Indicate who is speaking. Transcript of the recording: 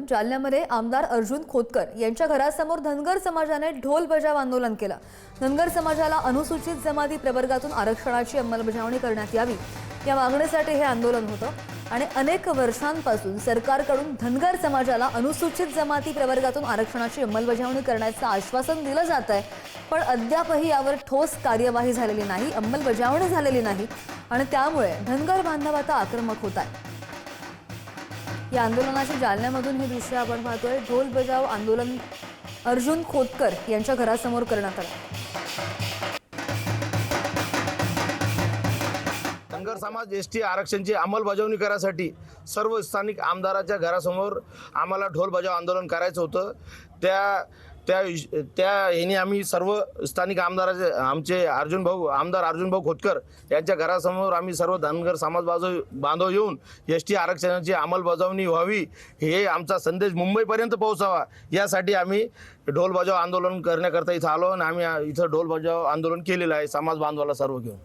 Speaker 1: जालन्यामध्ये आमदार अर्जुन खोतकर यांच्या घरासमोर धनगर समाजाने ढोल बजाव आंदोलन केलं। धनगर समाजाला अनुसूचित जमाती प्रवर्गातून आरक्षणाची अंमलबजावणी करण्यात यावी या मागणीसाठी हे आंदोलन होतं आणि अनेक वर्षांपासून सरकारकडून धनगर समाजाला अनुसूचित जमाती प्रवर्गातून आरक्षणाची अंमलबजावणी करण्याचं आश्वासन दिलं जात आहे, पण अद्यापही यावर ठोस कार्यवाही झालेली नाही, अंमलबजावणी झालेली नाही आणि त्यामुळे धनगर बांधव आता आक्रमक होत आहेत। या आंदोलनाची जालन्यामधून हे दृश्य आपण पाहतोय। ढोल बजाव आंदोलन अर्जुन खोतकर यांच्या घरासमोर करण्यात आलं।
Speaker 2: धनगर समाज एसटी आरक्षणाची अंमलबजावणी करण्यासाठी सर्व स्थानिक आमदाराच्या घरासमोर आम्हाला ढोल बजाव आंदोलन करायचं होतं। त्या ह्याने आम्ही सर्व स्थानिक आमदाराचे आमचे आमदार अर्जुन भाऊ खोतकर यांच्या घरासमोर आम्ही सर्व धनगर समाज बांधव येऊन एसटी आरक्षणाची अंमलबजावणी व्हावी हे आमचा संदेश मुंबईपर्यंत पोहोचावा यासाठी आम्ही ढोल बजाव आंदोलन करण्याकरता इथं आलो आणि आम्ही इथं ढोल बजाव आंदोलन केलेलं आहे समाज बांधवाला सर्व घेऊन।